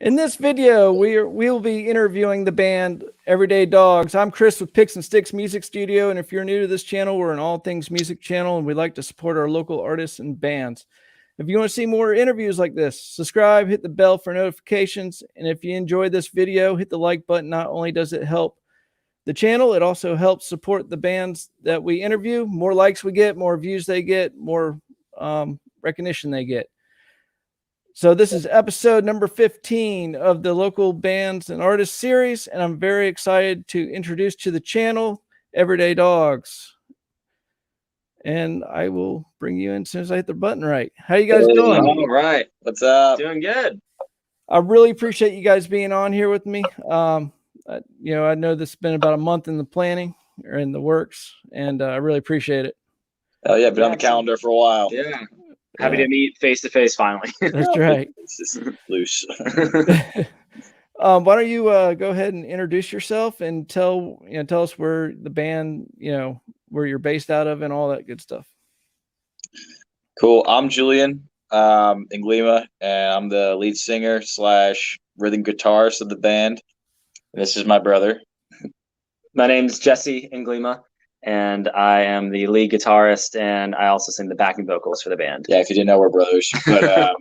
In this video, we'll be interviewing the band Everyday Dogs. I'm Chris with Picks and Sticks Music Studio, and if you're new to this channel, we're an all things music channel, and we like to support our local artists and bands. If you want to see more interviews like this, subscribe, hit the bell for notifications, and if you enjoyed this video, hit the like button. Not only does it help the channel, it also helps support the bands that we interview. More likes we get, more views they get, more recognition they get. So this is episode number 15 of the Local Bands and Artists series, and I'm very excited to introduce to the channel Everyday Dogs. And I will bring you in as soon as I hit the button right. How you guys doing? All right. What's up? Doing good. I really appreciate you guys being on here with me. I know this has been about a month in the planning or in the works, and I really appreciate it. Oh yeah, been on the calendar for a while. Yeah. Happy to meet face to face finally. That's right. This is loose. Why don't you go ahead and introduce yourself and tell us where the band, where you're based out of and all that good stuff. Cool. I'm Julian, Inglima, and I'm the lead singer / rhythm guitarist of the band. And this is my brother. My name's Jesse Inglima, and I am the lead guitarist, and I also sing the backing vocals for the band. Yeah, if you didn't know, we're brothers. But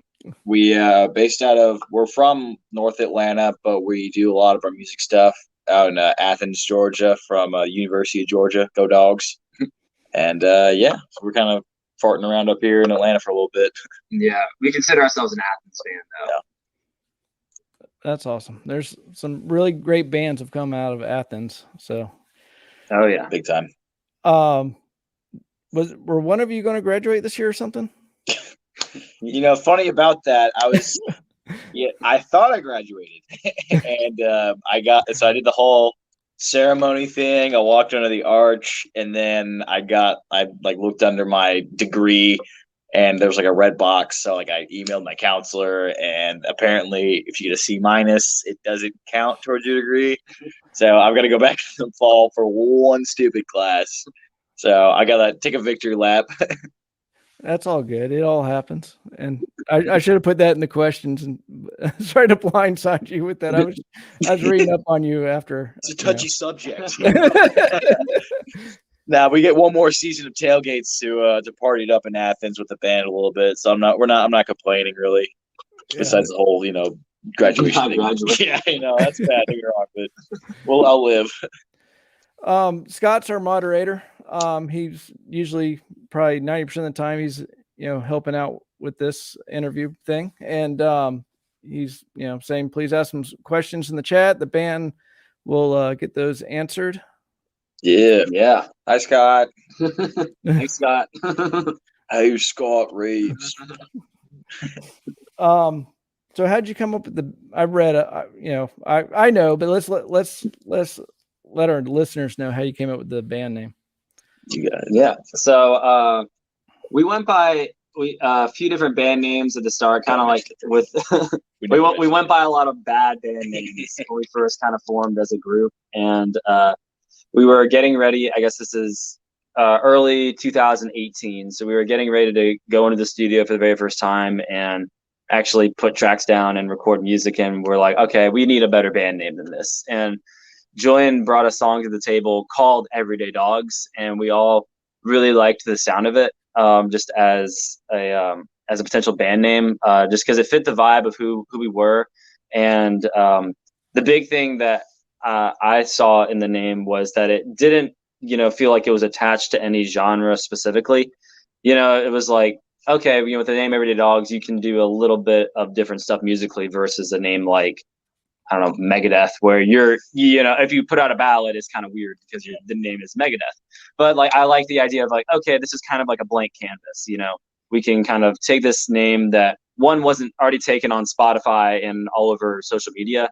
we're from North Atlanta, but we do a lot of our music stuff out in Athens, Georgia, from University of Georgia. Go Dogs. And so we're kind of farting around up here in Atlanta for a little bit. Yeah, we consider ourselves an Athens band, though. Yeah. That's awesome. There's some really great bands have come out of Athens. So, oh yeah, big time. Were one of you going to graduate this year or something? Funny about that, I thought I graduated, and I did the whole ceremony thing. I walked under the arch, and then I looked under my degree, and there was like a red box. So I emailed my counselor, and apparently if you get a C-, it doesn't count towards your degree. So I've got to go back in the fall for one stupid class. So I got to take a victory lap. That's all good. It all happens. And I should have put that in the questions and tried to blindside you with that. I was reading up on you after. It's a touchy subject. Now we get one more season of tailgates to party it up in Athens with the band a little bit. So I'm not complaining really. Yeah. Besides the whole, graduation thing. Yeah, that's bad. Don't get wrong, but I'll live. Scott's our moderator. He's usually probably 90% of the time he's helping out with this interview thing, and he's saying please ask some questions in the chat. The band will get those answered. Yeah. Hi, Scott. Hey, Scott. Hey, Scott Reeves. So how'd you come up with the? I read, I know, but let's let our listeners know how you came up with the band name. You got it. Yeah. So we went by a few different band names at the start, kind of like with we went by a lot of bad band names when we first kind of formed as a group, and we were getting ready. I guess this is early 2018, so we were getting ready to go into the studio for the very first time and actually put tracks down and record music. And we're like, okay, we need a better band name than this. And Julian brought a song to the table called Everyday Dogs, and we all really liked the sound of it, just as a potential band name, just because it fit the vibe of who we were. And the big thing that I saw in the name was that it didn't, feel like it was attached to any genre specifically. It was like, okay, with the name Everyday Dogs, you can do a little bit of different stuff musically versus a name like, I don't know, Megadeth, where if you put out a ballad, it's kind of weird because the name is Megadeth. But I like the idea of okay, this is kind of like a blank canvas. We can kind of take this name that one wasn't already taken on Spotify and all over social media,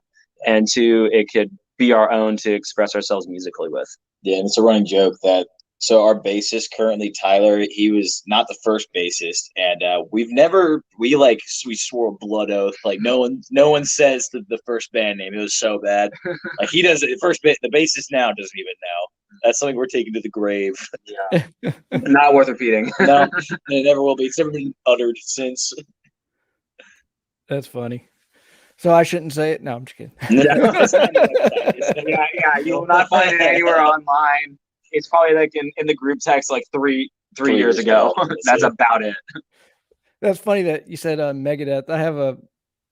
and two, it could be our own to express ourselves musically with. Yeah, and it's a running joke that our bassist currently, Tyler, he was not the first bassist, and we swore a blood oath. No one says the first band name. It was so bad. He does it first. The bassist now doesn't even know. That's something we're taking to the grave. Yeah, not worth repeating. No, it never will be. It's never been uttered since. That's funny. So I shouldn't say it. No, I'm just kidding. Yeah, you will not find it anywhere online. It's probably like in the group text like three years ago. That's about it. That's funny that you said Megadeth. I have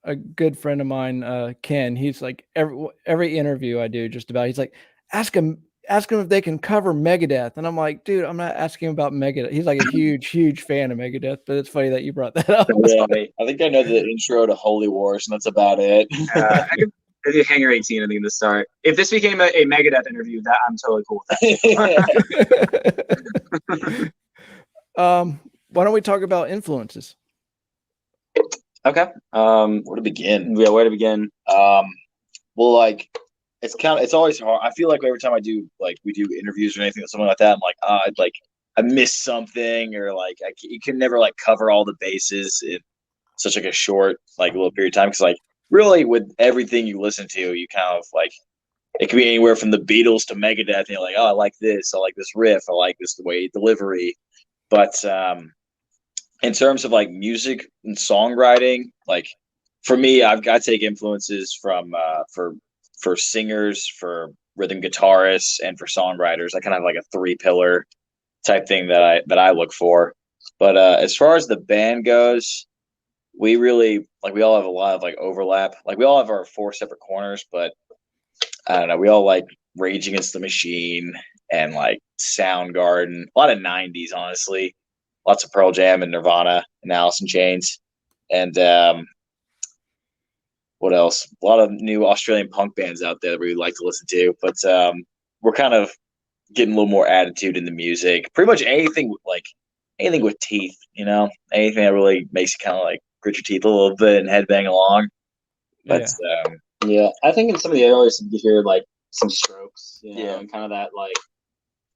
a good friend of mine, Ken. He's like every interview I do, just about. He's like, ask him if they can cover Megadeth, and I'm like, dude, I'm not asking about Megadeth. He's like a huge fan of Megadeth. But it's funny that you brought that up. Yeah, I think I know the intro to Holy Wars, and that's about it. I think Hangar 18, I think, to start. If this became a Megadeth interview, that I'm totally cool with that. Why don't we talk about influences? Okay. Where to begin? Yeah, where to begin? Well, like it's always hard. I feel like every time we do interviews or anything, something like that, I'm like, I missed something, or like you can never like cover all the bases in such like a short like little period of time. Because like really with everything you listen to, you kind of like it could be anywhere from the Beatles to Megadeth, and you're like, oh, I like this riff, I like this way delivery. But in terms of like music and songwriting, like for me, I take influences from for singers, for rhythm guitarists, and for songwriters. I kind of have like a 3-pillar type thing that I look for. But as far as the band goes, we all have a lot of like overlap. Like we all have our 4 separate corners, but I don't know. We all like Rage Against the Machine and like Soundgarden, a lot of 90s, honestly. Lots of Pearl Jam and Nirvana and Alice in Chains. And what else? A lot of new Australian punk bands out there that we like to listen to. But we're kind of getting a little more attitude in the music. Pretty much anything with teeth, you know? Anything that really makes you kind of like grit your teeth a little bit and headbang along. But yeah, I think in some of the earlier stuff you hear like some Strokes, and kind of that like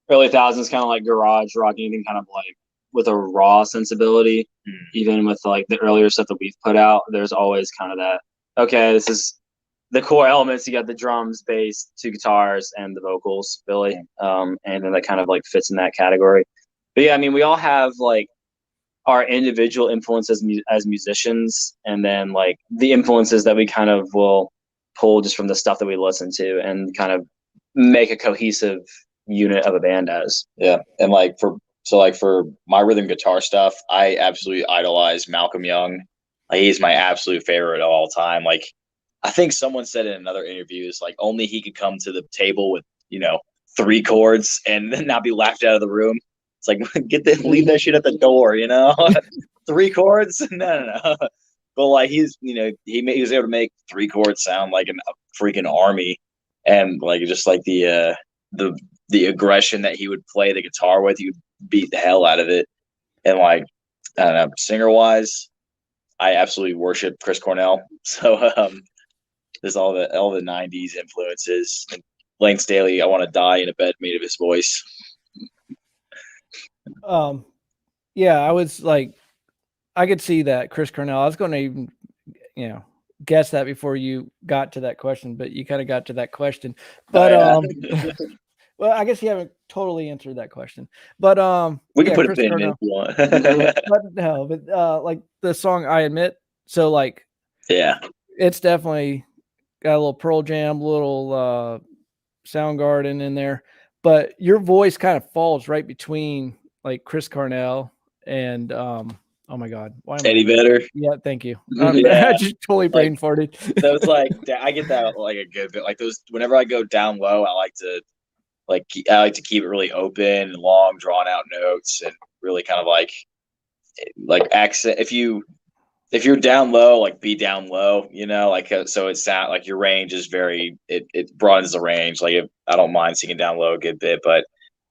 early thousands kind of like garage rock, anything kind of like with a raw sensibility. Even with like the earlier stuff that we've put out, there's always kind of that, okay, this is the core elements. You got the drums, bass, 2 guitars, and the vocals, Billy. And then that kind of like fits in that category. But yeah, I mean, we all have like our individual influences as musicians, and then like the influences that we kind of will pull just from the stuff that we listen to and kind of make a cohesive unit of a band as. Yeah. And like for my rhythm guitar stuff, I absolutely idolize Malcolm Young. Like, he's my absolute favorite of all time. Like, I think someone said in another interview, is like only he could come to the table with 3 chords and then not be laughed out of the room. It's like leave that shit at the door, 3 chords, no. But like he was able to make 3 chords sound like a freaking army, and like just like the aggression that he would play the guitar with, you beat the hell out of it. And like, I don't know, singer wise, I absolutely worship Chris Cornell. So there's all the 90s influences. And Lane Staley, I Want to Die in a Bed Made of His Voice. Yeah, I was like, I could see that Chris Cornell. I was going to even, guess that before you got to that question, but you kind of got to that question. But well, I guess you haven't totally answered that question. But we can put a pin in if you want. but like the song I Admit. So like, yeah, it's definitely got a little Pearl Jam, little Soundgarden in there. But your voice kind of falls right between like Chris Cornell and oh my God, Eddie Vedder. Yeah, thank you. I just totally brain farted. Those like I get that like a good bit. Like those, whenever I go down low, I like to keep it really open and long, drawn out notes, and really kind of like accent. If you're down low, like be down low, so it's sound like your range is it broadens the range. Like I don't mind singing down low a good bit, but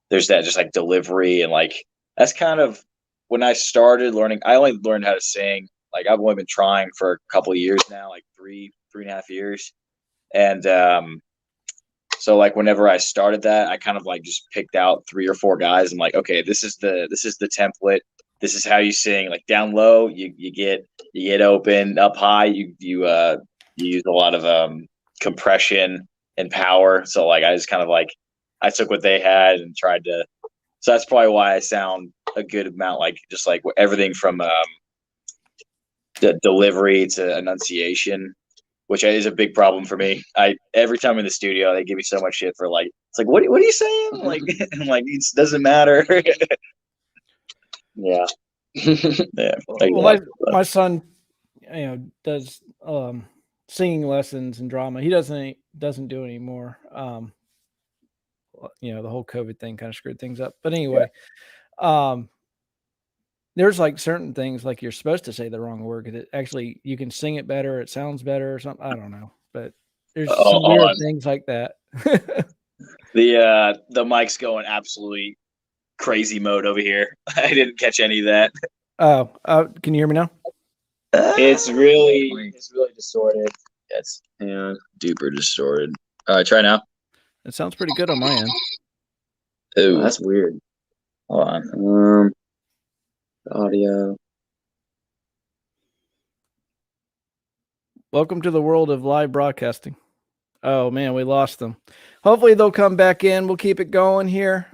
there's that just like delivery, and like that's kind of when I started learning. I only learned how to sing. Like I've only been trying for a couple of years now, like 3.5 years. And so like whenever I started that, I kind of like just picked out 3 or 4 guys. I'm like, okay, this is the template. This is how you sing. Like down low, you get open. Up high, you use a lot of compression and power. So like I just kind of like I took what they had and tried to. So that's probably why I sound a good amount, like just like everything from the delivery to enunciation. which is a big problem for me. Every time in the studio, they give me so much shit for like, it's like, what are you saying? Like, I'm like, it doesn't matter. Yeah. Yeah. Well, my son, does singing lessons and drama. He doesn't do it anymore. The whole COVID thing kind of screwed things up. But anyway, there's like certain things like you're supposed to say the wrong word because actually you can sing it better, it sounds better or something. I don't know, but there's some weird things like that. The mic's going absolutely crazy mode over here. I didn't catch any of that. Oh, can you hear me now? It's really distorted. It's duper distorted. Try now. It sounds pretty good on my end. Oh, that's weird. Hold on. Audio. Welcome to the world of live broadcasting. Oh man, we lost them. Hopefully they'll come back in. We'll keep it going here.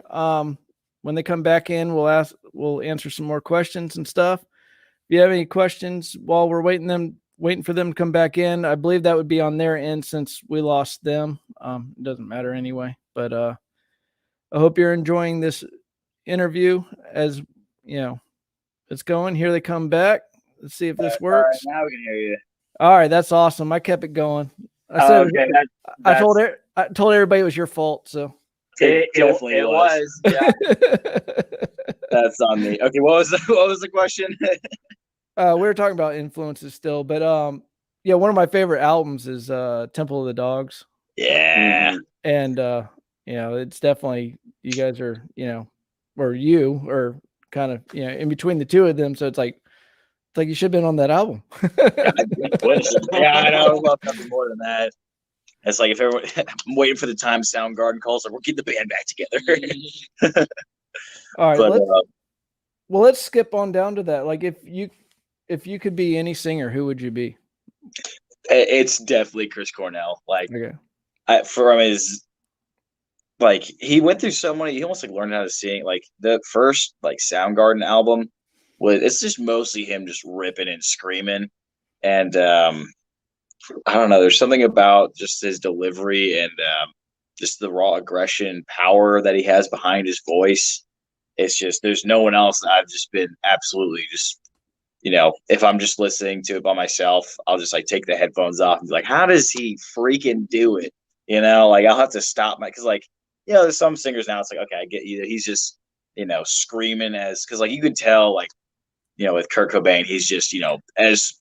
When they come back in, we'll answer some more questions and stuff. If you have any questions while we're waiting for them to come back in, I believe that would be on their end since we lost them. It doesn't matter anyway, but I hope you're enjoying this interview as it's going. Here they come back. Let's see if this works. Now we can hear you. All right, that's awesome. I kept it going. I said, I told everybody it was your fault. So it definitely was. Yeah. That's on me. Okay, what was the question? We were talking about influences still, but one of my favorite albums is Temple of the Dogs. Yeah. And it's definitely, you guys are, or you are kind of, in between the two of them. So it's like you should have been on that album. Yeah, I know. Well, nothing more than that. It's like if everyone, I'm waiting for the time Soundgarden calls, like we'll keep the band back together. All right. Let's skip on down to that. Like if you could be any singer, who would you be? It's definitely Chris Cornell. Like, okay. From his, like, he went through so many. He almost like learned how to sing. Like the first like Soundgarden album it's just mostly him just ripping and screaming, and I don't know. There's something about just his delivery and just the raw aggression, power that he has behind his voice. It's just there's no one else. I've just been absolutely just. If I'm just listening to it by myself, I'll just like take the headphones off and be like, how does he freaking do it? Like I'll have to stop because like, there's some singers now. It's like, okay, I get you. He's just, screaming because like you could tell like, with Kurt Cobain, he's just, as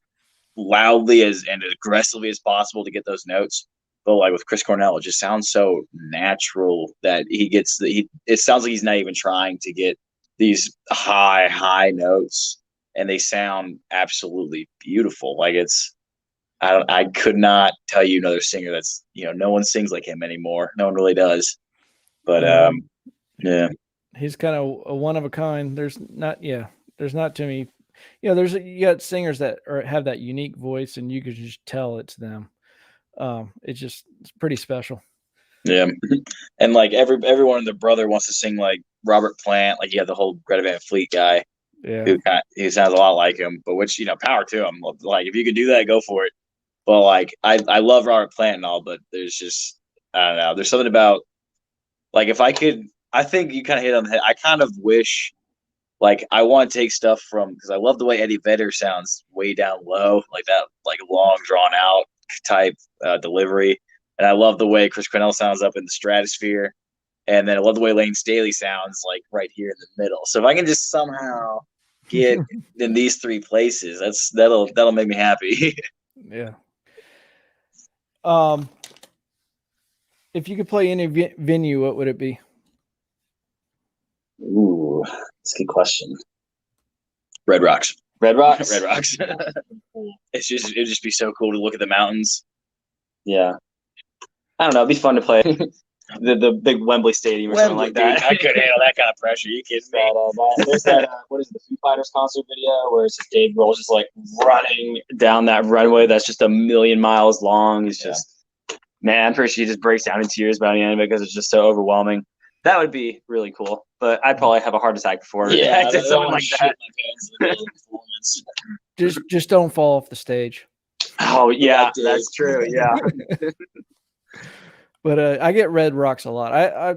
loudly and aggressively as possible to get those notes. But like with Chris Cornell, it just sounds so natural that it sounds like he's not even trying to get these high notes. And they sound absolutely beautiful. Like I could not tell you another singer that's, no one sings like him anymore. No one really does. But yeah, he's kind of a one of a kind. There's not too many. You got singers that have that unique voice, and you could just tell it's them. It's pretty special. Yeah, and like everyone and their brother wants to sing like Robert Plant. Like you have the whole Greta Van Fleet guy. Yeah, who sounds a lot like him, but which power to him. Like if you could do that, go for it. But like I love Robert Plant and all, but there's just I don't know. There's something about like if I could, I think you kind of hit on the head. I kind of wish like I want to take stuff from because I love the way Eddie Vedder sounds way down low, like that, like long drawn out type delivery, and I love the way Chris Cornell sounds up in the stratosphere. And then I love the way Lane Staley sounds like right here in the middle. So if I can just somehow get in these three places, that'll make me happy. Yeah. If you could play any venue, what would it be? Ooh, that's a good question. Red Rocks. Red Rocks. Red Rocks. It'd just be so cool to look at the mountains. Yeah. I don't know. It'd be fun to play. The big Wembley Stadium or something like that. I could handle that kind of pressure. You kidding me? There's that what is it, the Foo Fighters concert video where it's just Dave Grohl just like running down that runway that's just 1,000,000 miles long. It's just man, I'm pretty sure he just breaks down in tears by the end of it because it's just so overwhelming. That would be really cool, but I'd probably have a heart attack before I did something like that. Just don't fall off the stage. Oh yeah, Dude. that's true. Yeah. But I get Red Rocks a lot. I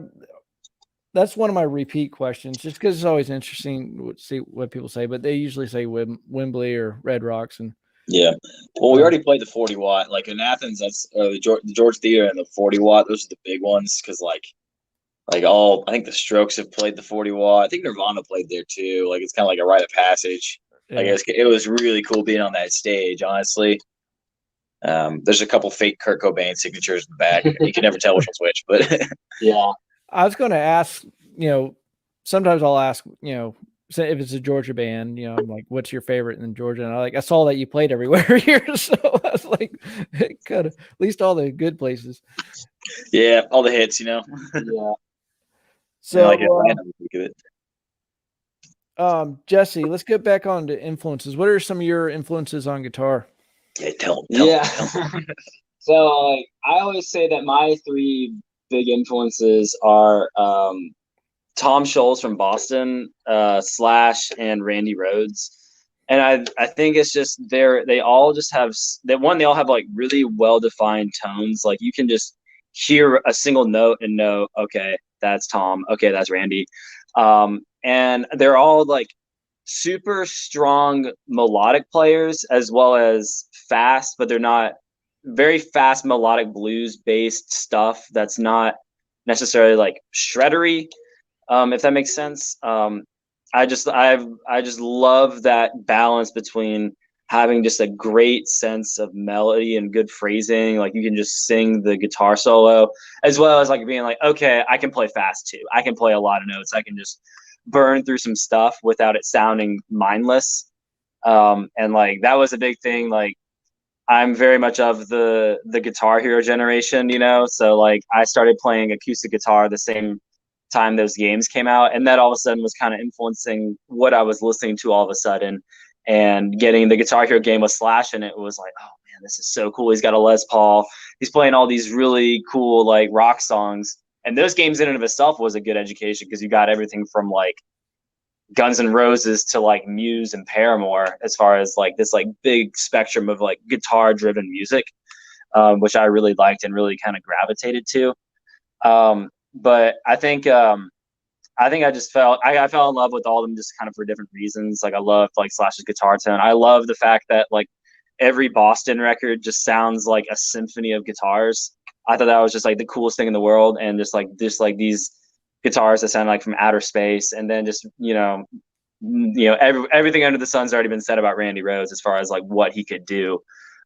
that's one of my repeat questions, just because it's always interesting to see what people say. But they usually say Wembley or Red Rocks, and Yeah. Well, we already played the 40 watt. Like in Athens, that's the George Theater and the 40 watt. Those are the big ones because like all I think the Strokes have played the 40 watt. I think Nirvana played there too. Like it's kind of like a rite of passage. I guess it was really cool being on that stage. Honestly, there's a couple fake Kurt Cobain signatures in the back. You can never tell which one's which, but Yeah. I was going to ask, sometimes I'll ask, say if it's a Georgia band, I'm like, what's your favorite in Georgia? And I saw that you played everywhere here. So I was like, kind of, at least all the good places. Yeah, all the hits, Yeah. So, like Atlanta, think of it. Jesse, let's get back on to influences. What are some of your influences on guitar? Yeah, tell Yeah. them. So like I always say that my three big influences are Tom Scholes from Boston, Slash, and Randy Rhoads. And I think it's just they all just have that one. They all have like really well defined tones. Like you can just hear a single note and know, okay, that's Tom. Okay, that's Randy. And they're all like super strong melodic players as well as fast, but they're not very fast melodic blues based stuff that's not necessarily like shreddery, if that makes sense. I just love that balance between having just a great sense of melody and good phrasing, like you can just sing the guitar solo, as well as like being like, okay, I can play fast too. I can play a lot of notes. I can just burn through some stuff without it sounding mindless. And like that was a big thing. Like I'm very much of the Guitar Hero generation, so like I started playing acoustic guitar the same time those games came out, and that all of a sudden was kind of influencing what I was listening to all of a sudden. And getting the Guitar Hero game with Slash in it was like, oh man, this is so cool. He's got a Les Paul. He's playing all these really cool like rock songs, and those games in and of itself was a good education because you got everything from like Guns N' Roses to like Muse and Paramore, as far as like this like big spectrum of like guitar driven music, which I really liked and really kind of gravitated to. But I think I just I fell in love with all of them just kind of for different reasons. Like I loved like Slash's guitar tone. I love the fact that like every Boston record just sounds like a symphony of guitars. I thought that was just like the coolest thing in the world, and just like these guitars that sound like from outer space. And then just everything under the sun's already been said about Randy Rhoads as far as like what he could do,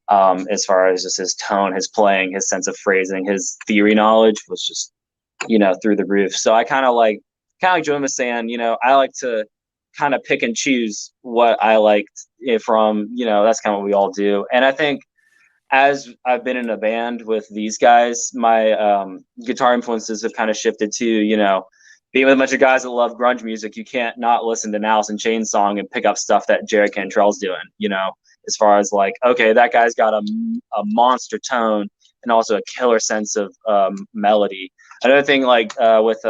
as far as just his tone, his playing, his sense of phrasing, his theory knowledge was just through the roof. So I kind of like Joan was saying, I like to kind of pick and choose what I liked from, that's kind of what we all do. And I think as I've been in a band with these guys, my guitar influences have kind of shifted to, being with a bunch of guys that love grunge music, you can't not listen to an Alice in Chains song and pick up stuff that Jared Cantrell's doing, as far as like, okay, that guy's got a monster tone and also a killer sense of melody. Another thing, like with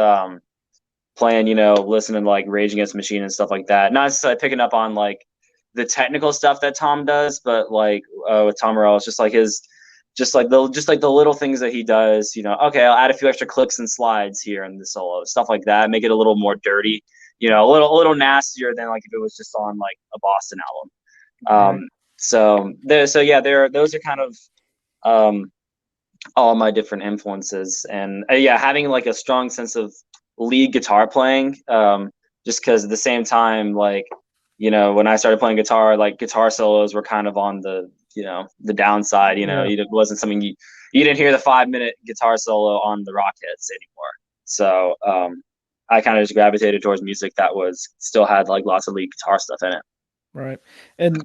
playing, listening to like Rage Against the Machine and stuff like that, not necessarily picking up on like the technical stuff that Tom does, but like with Tom Morello, it's just like the little things that he does. Okay, I'll add a few extra clicks and slides here in the solo, stuff like that, make it a little more dirty, a little nastier than like if it was just on like a Boston album. Those are kind of all my different influences, and having like a strong sense of lead guitar playing, just because at the same time, like when I started playing guitar, like guitar solos were kind of on the downside. It wasn't something you didn't hear the 5-minute guitar solo on the rock hits anymore. So I kind of just gravitated towards music that was still had like lots of lead guitar stuff in it. Right. And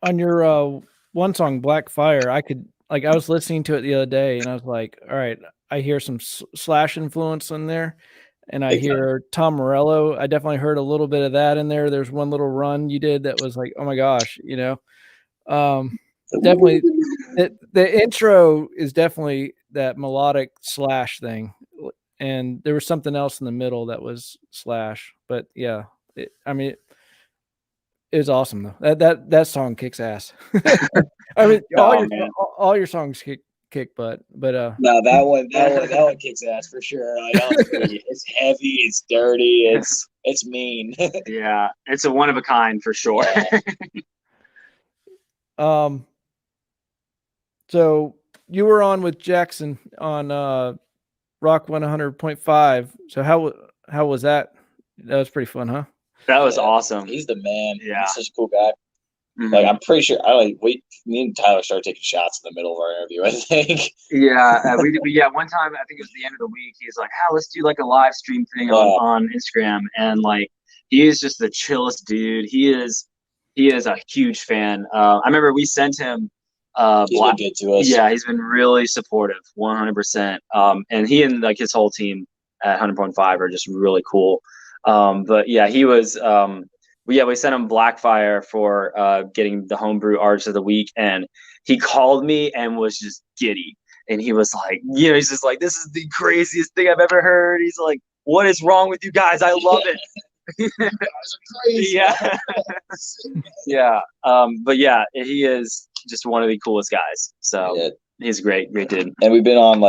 on your one song, Black Fire, I was listening to it the other day and I was like, all right, I hear some Slash influence in there. And I hear Tom Morello. I definitely heard a little bit of that in there. There's one little run you did that was like, oh my gosh, definitely the intro is definitely that melodic Slash thing. And there was something else in the middle that was Slash, but yeah, it was awesome though. That song kicks ass. I mean, Oh, man. all your songs kick butt, but No, that one kicks ass for sure. Like, honestly, it's heavy, it's dirty, it's mean. Yeah, it's a one of a kind for sure. So you were on with Jackson on Rock 100.5. So how was that? That was pretty fun, huh? That was awesome. He's the man. Yeah. He's such a cool guy. Mhm. Like, I'm pretty sure me and Tyler started taking shots in the middle of our interview, I think. Yeah, we one time, I think it was the end of the week, he's like, let's do like a live stream thing on Instagram, and like he is just the chillest dude. He is a huge fan. I remember we sent him He's been good to us. Yeah, he's been really supportive, 100%. And he and like his whole team at 100.5 are just really cool. But yeah, he was we sent him Blackfire for getting the homebrew artist of the week, and he called me and was just giddy. And he was like, he's just like, this is the craziest thing I've ever heard. He's like, what is wrong with you guys? I love it. You guys are crazy. Yeah. Yeah. But yeah, he is just one of the coolest guys. So he's great dude. And we've been on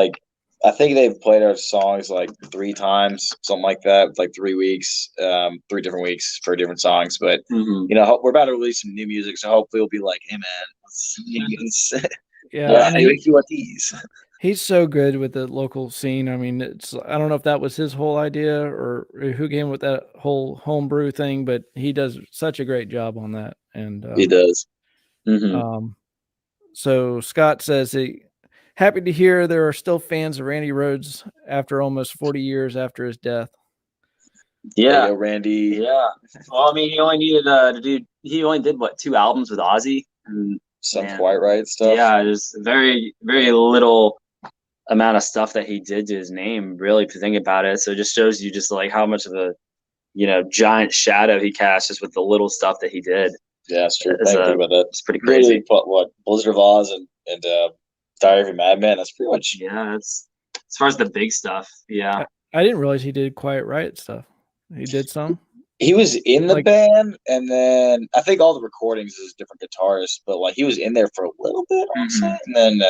I think they've played our songs like 3 times, something like that, like 3 weeks, 3 different weeks for different songs. But we're about to release some new music, so hopefully we'll be like, hey man, Yeah, you want these. He's so good with the local scene. I mean, I don't know if that was his whole idea or who came with that whole homebrew thing, but he does such a great job on that. And he does. So Scott says happy to hear there are still fans of Randy Rhoads after almost 40 years after his death. Yeah, Randy. Yeah. Well, I mean, he only needed to do. He only did 2 albums with Ozzy and some Quite Right stuff. Yeah, there's very, very little amount of stuff that he did to his name, really, if you think about it. So it just shows you just like how much of a giant shadow he cast just with the little stuff that he did. Yeah, that's true. Think about that. It's pretty crazy. What Blizzard of Oz and Diary of a Madman. That's pretty much. Yeah, it's as far as the big stuff. Yeah, I didn't realize he did Quiet Riot stuff. He did some. He was in the band, and then I think all the recordings is different guitarists, but he was in there for a little bit, and then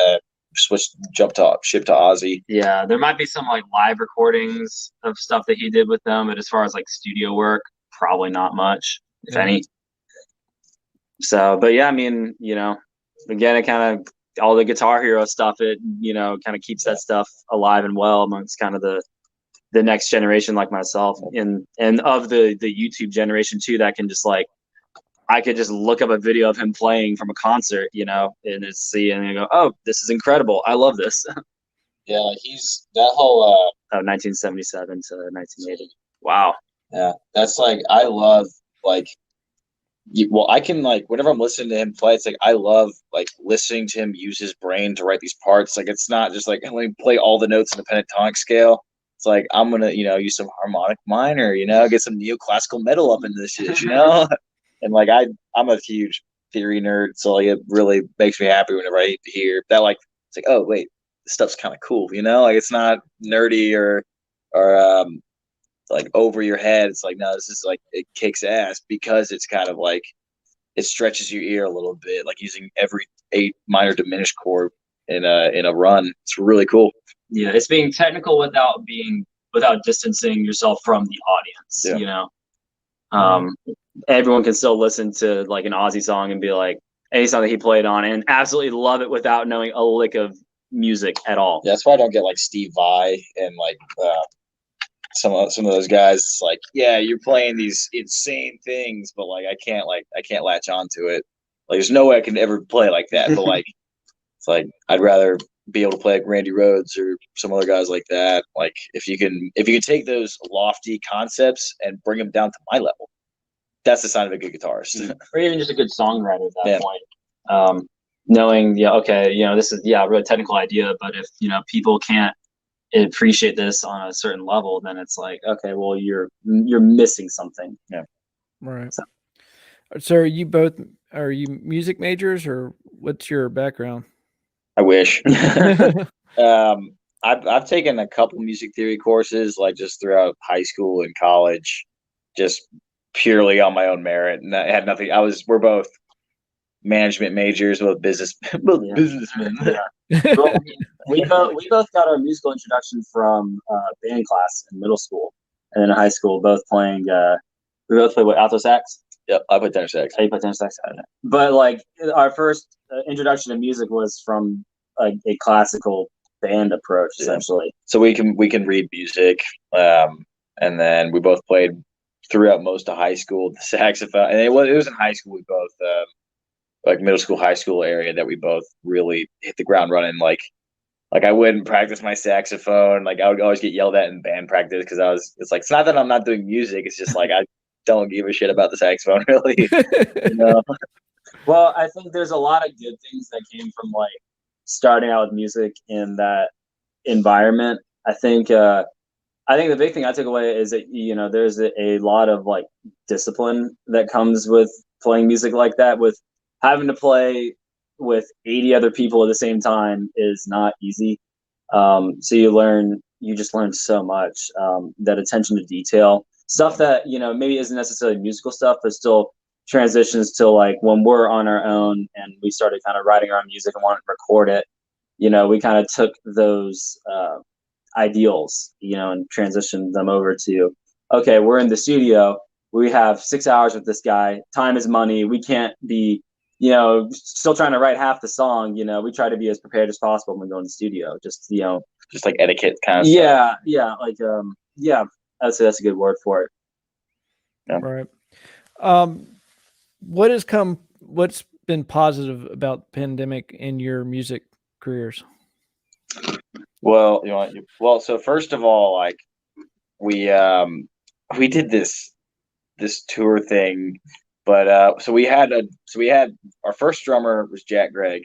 shipped to Ozzy. Yeah, there might be some live recordings of stuff that he did with them, but as far as studio work, probably not much, if any. So, but yeah, I mean, again, it kind of all the Guitar Hero stuff. It kind of keeps that stuff alive and well amongst kind of the next generation like myself, and of the YouTube generation too, that can just I could just look up a video of him playing from a concert, and see and go, oh, this is incredible. I love this. Yeah, he's that whole 1977 to 1980. Wow. Yeah, that's I love I can whenever I'm listening to him play, it's I love listening to him use his brain to write these parts. It's not just let me play all the notes in the pentatonic scale. It's I'm gonna use some harmonic minor, get some neoclassical metal up into this shit, and I'm a huge theory nerd, so it really makes me happy whenever I hear that. It's oh wait, this stuff's kind of cool, it's not nerdy or over your head. It's no, this is it kicks ass because it's kind of it stretches your ear a little bit, using every 8 minor diminished chord in a run. It's really cool. Yeah, it's being technical without distancing yourself from the audience. Everyone can still listen to an Ozzy song and be any song that he played on and absolutely love it without knowing a lick of music at all. Yeah, that's why I don't get Steve Vai and some of those guys. It's yeah, you're playing these insane things, but I can't latch onto it. There's no way I can ever play like that. But it's I'd rather be able to play Randy Rhoads or some other guys like that. If you can take those lofty concepts and bring them down to my level, that's the sign of a good guitarist. Or even just a good songwriter at that point. Knowing, this is a really technical idea, but if people can't appreciate this on a certain level, then it's okay, well, you're missing something. Yeah. Right. So are you music majors, or what's your background? I wish. I've taken a couple music theory courses just throughout high school and college, just purely on my own merit, and that had nothing. We're both management majors, both businessmen. Yeah. Well, we both got our musical introduction from band class in middle school, and then in high school, both playing. We both played alto sax. Yep, I play tenor sax. You play tenor sax. But like our first introduction to music was from a classical band approach, essentially. So we can read music, and then we both played throughout most of high school the saxophone, and it was in high school we both like middle school, high school area that we both really hit the ground running. Like I wouldn't practice my saxophone. Like I would always get yelled at in band practice because it's like, it's not that I'm not doing music. It's just like, I don't give a shit about the saxophone really. You know? Well, I think there's a lot of good things that came from like starting out with music in that environment. I think the big thing I took away is that, you know, there's a lot of like discipline that comes with playing music like that. With having to play with 80 other people at the same time is not easy. So you just learn so much, that attention to detail, stuff that, you know, maybe isn't necessarily musical stuff, but still transitions to like when we're on our own and we started kind of writing our own music and wanted to record it. You know, we kind of took those ideals, you know, and transitioned them over to, okay, we're in the studio. We have 6 hours with this guy. Time is money. We can't be, you know, still trying to write half the song. You know, we try to be as prepared as possible when we go in the studio. Just, you know, just like etiquette kind of stuff. Yeah. Like, I'd say that's a good word for it. Yeah. Right. What's been positive about the pandemic in your music careers? Well, so first of all, like we did this tour thing, but so we had our first drummer was Gregg,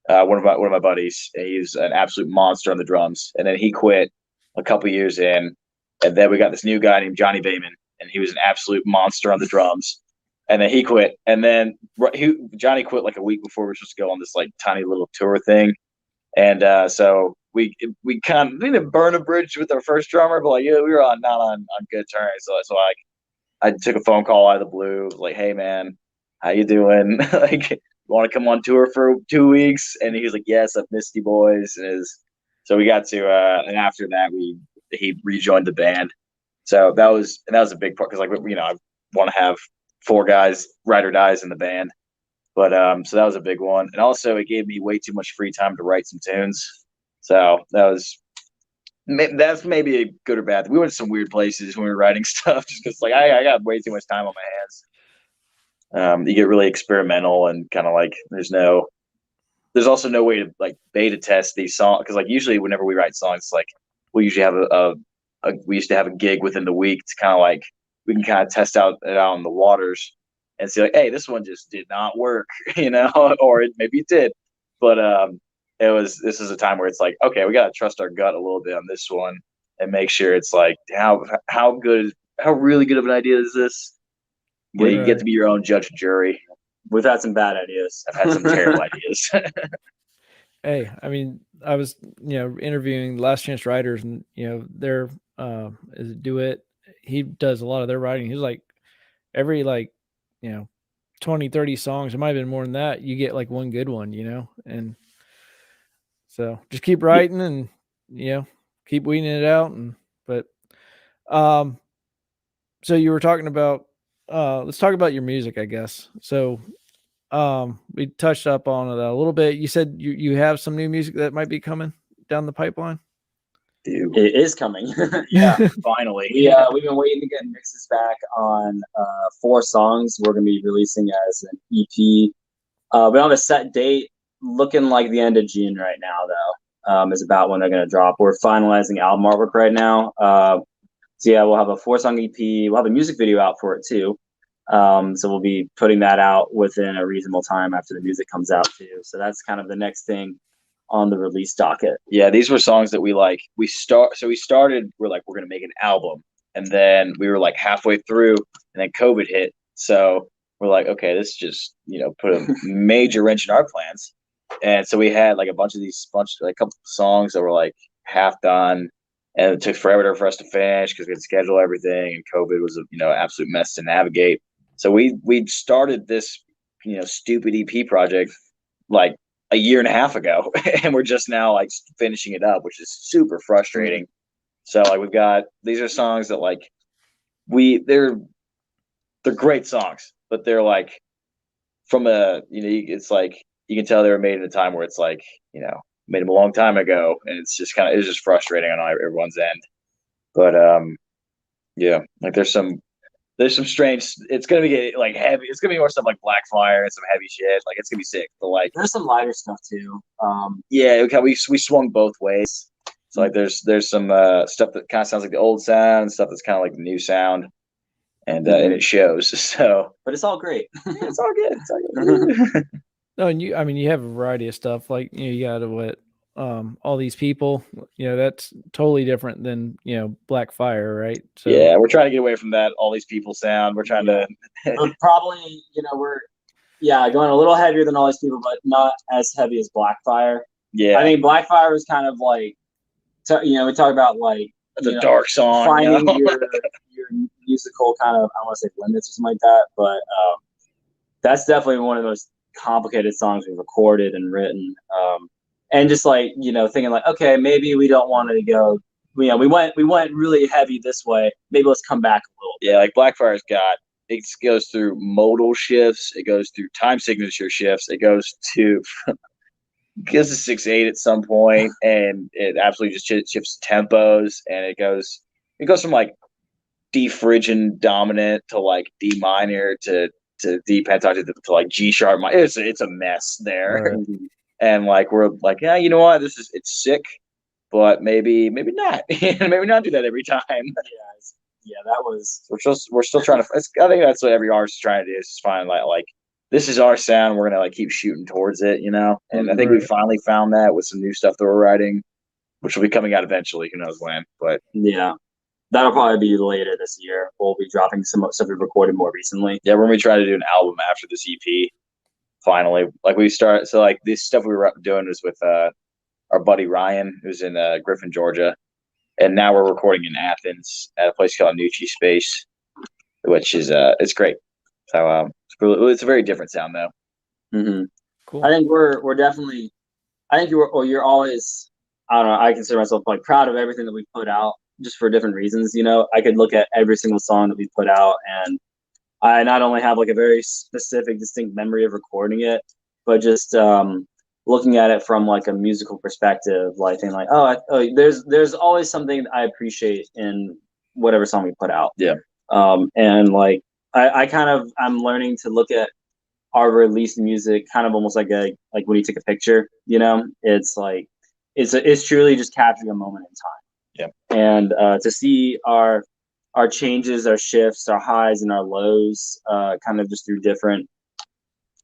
one of my buddies. He's an absolute monster on the drums, and then he quit a couple years in, and then we got this new guy named Johnny Bayman, and he was an absolute monster on the drums. And then he quit, and then Johnny quit like a week before we were supposed to go on this like tiny little tour thing, and so we kind of didn't burn a bridge with our first drummer, but like, yeah, we were not on good terms. So like I took a phone call out of the blue, like, hey man, how you doing? Like, you want to come on tour for 2 weeks? And he was like, yes, I've missed you boys. So we got to and after that he rejoined the band. So that was a big part because, like, you know, I want to have 4 guys, ride or dies in the band. But so that was a big one. And also it gave me way too much free time to write some tunes. So that's maybe a good or bad. We went to some weird places when we were writing stuff just because like I got way too much time on my hands. You get really experimental and kind of like there's also no way to like beta test these songs because like usually whenever we write songs, like we usually have we used to have a gig within the week to kind of like we can kind of test it out in the waters and see like, hey, this one just did not work, you know, or maybe it did, but this is a time where it's like, okay, we got to trust our gut a little bit on this one and make sure it's like how really good of an idea is this? You get to be your own judge and jury. We've had some bad ideas. I've had some terrible ideas. Hey, I mean, I was, you know, interviewing Last Chance Writers, and you know, their is it Duet. He does a lot of their writing. He's like every like, you know, 20, 30 songs. It might have been more than that. You get like one good one, you know, and so just keep writing and, you know, keep weeding it out. So you were talking about, let's talk about your music, I guess. So we touched up on that a little bit. You said you have some new music that might be coming down the pipeline. It is coming. Yeah, finally. We've been waiting to get mixes back on 4 songs we're going to be releasing as an EP. We don't have a set date. Looking like the end of June right now, though, is about when they're going to drop. We're finalizing album artwork right now. So yeah, we'll have a 4-song EP. We'll have a music video out for it too. So we'll be putting that out within a reasonable time after the music comes out too. So that's kind of the next thing on the release docket. Yeah, these were songs that we're like, we're going to make an album. And then we were like halfway through and then COVID hit. So we're like, okay, this just, you know, put a major wrench in our plans. And so we had like a couple songs that were like half done, and it took forever for us to finish because we had to schedule everything, and COVID was a absolute mess to navigate. So we started this stupid EP project like a year and a half ago, and we're just now like finishing it up, which is super frustrating. So like these are songs that like they're great songs, but they're like from it's like you can tell they were made at a time where it's like made them a long time ago, and it's just frustrating on everyone's end. But yeah, like there's some strange. It's gonna be like heavy. It's gonna be more stuff like Blackfire and some heavy shit. Like it's gonna be sick. But like there's some lighter stuff too. Yeah, we swung both ways. So like there's some stuff that kind of sounds like the old sound and stuff that's kind of like the new sound, and it shows. So, but it's all great. It's all good. It's all good. No, and you have a variety of stuff. Like you got all these people. That's totally different than Blackfire, right? So yeah, we're trying to get away from that all these people sound. We're trying to probably we're going a little heavier than all these people, but not as heavy as Blackfire. Yeah, I mean Blackfire was kind of like we talk about like the dark song, finding your musical kind of, I don't want to say limits or something like that, but that's definitely one of the most complicated songs we've recorded and written. And just like thinking like, okay, maybe we don't want to go. We went really heavy this way. Maybe let's come back a little. Yeah, like Blackfire's it goes through modal shifts. It goes through time signature shifts. It goes to 6/8 at some point, and it absolutely just shifts tempos, and it goes from like D Phrygian dominant to like D minor to D pentatonic to like G sharp minor. It's a mess there. Right. And like we're like, yeah, you know what? It's sick, but maybe not. Maybe not do that every time. Yeah, that was. We're still trying to. I think that's what every artist is trying to do, is just find like this is our sound. We're gonna like keep shooting towards it, And I think we finally found that with some new stuff that we're writing, which will be coming out eventually. Who knows when? But yeah, that'll probably be later this year. We'll be dropping some stuff we recorded more recently. Yeah, we're gonna try to do an album after this EP. Finally, like so like this stuff we were doing was with our buddy Ryan, who's in Griffith, Georgia, and now we're recording in Athens at a place called Nucci Space, which is it's great. So it's a very different sound though. Mm-hmm. Cool. I think we're definitely. I think you're always. I don't know. I consider myself like proud of everything that we put out, just for different reasons. I could look at every single song that we put out, and I not only have like a very specific, distinct memory of recording it, but just looking at it from like a musical perspective, like thinking like, there's always something I appreciate in whatever song we put out. Yeah. And like I'm learning to look at our released music kind of almost like when you take a picture. It's like it's truly just capturing a moment in time. Yeah. And to see our changes, our shifts, our highs and our lows, kind of just through different,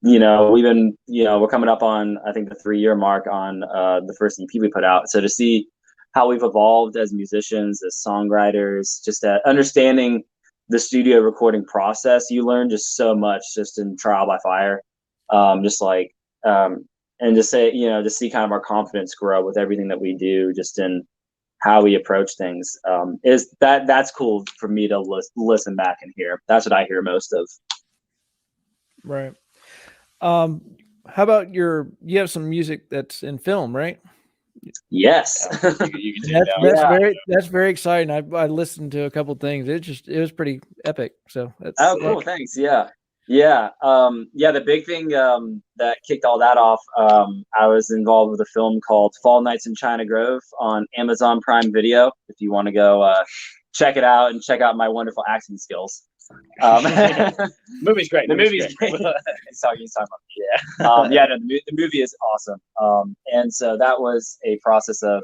we've been, we're coming up on, I think, the 3-year mark on the first EP we put out. So to see how we've evolved as musicians, as songwriters, just understanding the studio recording process, you learn just so much just in trial by fire. And just say, to see kind of our confidence grow with everything that we do, just in how we approach things, that's cool for me to listen back and hear. That's what I hear most of. Right. How about you have some music that's in film, right? Yes. You can that's very exciting. I listened to a couple of things. It was pretty epic. So that's cool. Thanks. Yeah. The big thing that kicked all that off, I was involved with a film called Fall Nights in China Grove on Amazon Prime Video. If you want to go check it out and check out my wonderful acting skills. Movie's great. The movie's great. He's talking about the movie is awesome. And so that was a process of,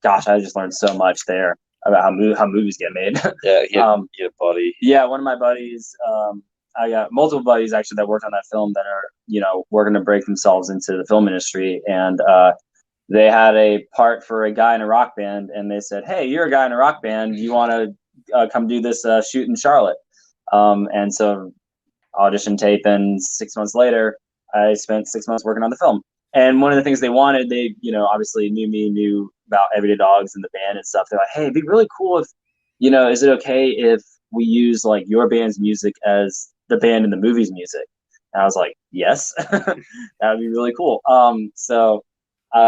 I just learned so much there about how movies get made. Yeah, he had a buddy. Yeah, one of my buddies. I got multiple buddies actually that worked on that film that are, working to break themselves into the film industry. And they had a part for a guy in a rock band, and they said, "Hey, you're a guy in a rock band. Do you want to come do this shoot in Charlotte?" And so audition tape, and 6 months later, I spent 6 months working on the film. And one of the things they wanted, they, obviously knew about Everyday Dogs and the band and stuff. They're like, "Hey, it'd be really cool if, is it okay if we use like your band's music as the band in the movie's music?" And I was like, yes, that would be really cool. So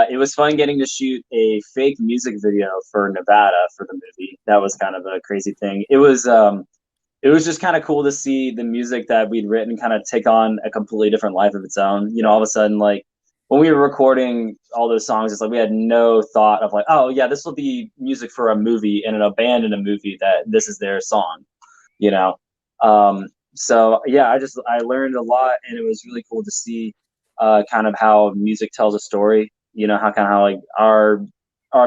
it was fun getting to shoot a fake music video for Nevada for the movie. That was kind of a crazy thing. It was just kind of cool to see the music that we'd written kind of take on a completely different life of its own. You know, all of a sudden, like when we were recording all those songs, it's like we had no thought of like, oh yeah, this will be music for a movie and a band in a movie that this is their song, you know. So yeah, I learned a lot, and it was really cool to see kind of how music tells a story. You know, how like our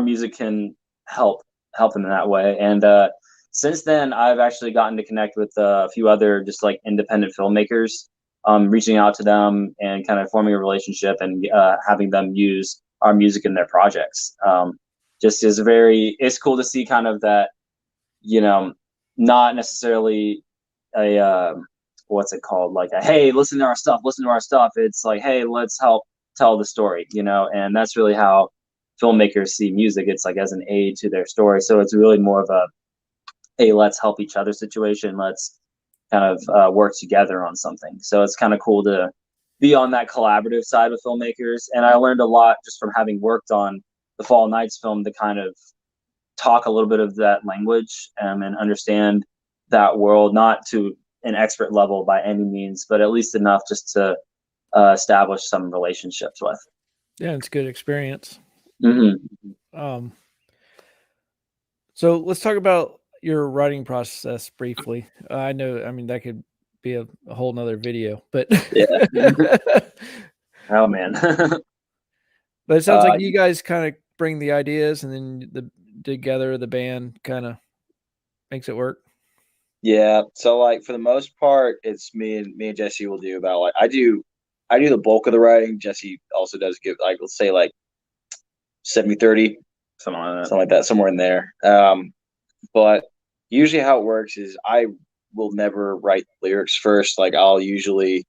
music can help them in that way. And since then, I've actually gotten to connect with a few other just like independent filmmakers, reaching out to them and kind of forming a relationship and having them use our music in their projects. Just is it's cool to see kind of that, you know, not necessarily a what's it called, like a hey, listen to our stuff. It's like, hey, let's help tell the story, you know. And that's really how filmmakers see music. It's like as an aid to their story. So it's really more of a hey, let's help each other situation. Let's kind of work together on something. So it's kind of cool to be on that collaborative side with filmmakers. And I learned a lot just from having worked on the Fall Nights film to kind of talk a little bit of that language and understand that world, not to an expert level by any means, but at least enough just to establish some relationships with. Yeah, it's a good experience. Mm-hmm. So let's talk about your writing process briefly. I know, I mean, that could be a whole nother video, but yeah. Oh man. But it sounds like you guys kind of bring the ideas, and then together the band kind of makes it work. Yeah. So like for the most part, it's me and Jesse will do about like I do the bulk of the writing. Jesse also does give like let's say like 70-30, something like that, somewhere in there. But usually how it works is I will never write lyrics first. Like I'll be,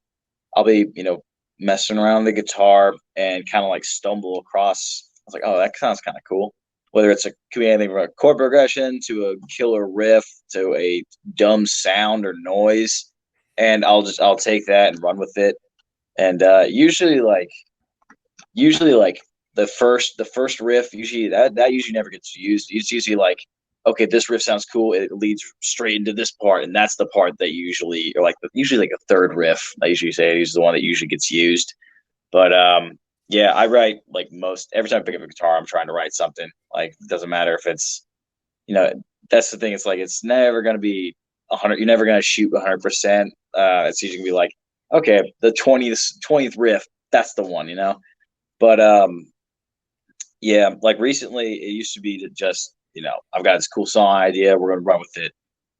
you know, messing around the guitar and kind of like stumble across. I was like, oh, that sounds kind of cool. Whether could be anything from a chord progression to a killer riff to a dumb sound or noise, and I'll take that and run with it. And usually like the first riff usually that usually never gets used. It's usually like, okay, this riff sounds cool. It leads straight into this part, and that's the part that usually, or like usually like a third riff. I usually say is the one that usually gets used. But yeah, I write like every time I pick up a guitar, I'm trying to write something. Like it doesn't matter if it's, you know, that's the thing. It's like it's never gonna be 100. You're never gonna shoot 100%. It's usually gonna be like, okay, the 20th riff, that's the one, you know. But yeah, like recently it used to be to just, you know, I've got this cool song idea, we're gonna run with it.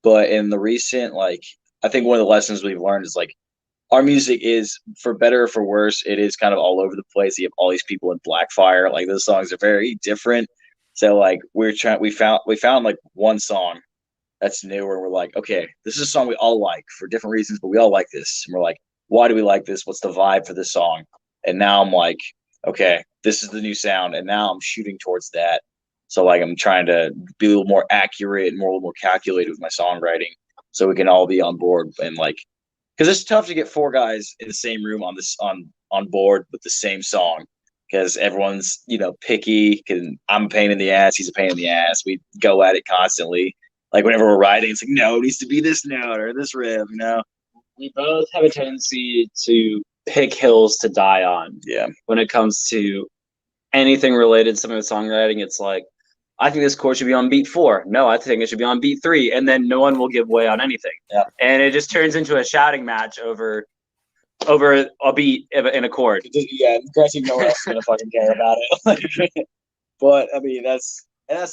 But in the recent, like, I think one of the lessons we've learned is like our music is, for better or for worse, it is kind of all over the place. You have all these people in Blackfire, like those songs are very different. So like we found like one song that's new where we're like, okay, this is a song we all like for different reasons, but we all like this. And we're like, why do we like this? What's the vibe for this song? And now I'm like, okay, this is the new sound, and now I'm shooting towards that. So like I'm trying to be a little more accurate and a little more calculated with my songwriting, so we can all be on board. And like, because it's tough to get four guys in the same room on board with the same song, because everyone's, you know, picky. I'm a pain in the ass, he's a pain in the ass. We go at it constantly. Like whenever we're writing, it's like, no, it needs to be this note or this riff, you know. We both have a tendency to pick hills to die on. Yeah. When it comes to anything related to some of the songwriting, it's like, I think this chord should be on beat 4. No, I think it should be on beat 3. And then no one will give way on anything. Yeah. And it just turns into a shouting match over a beat in a chord. Yeah, granted, no one else is gonna fucking care about it. But I mean, that's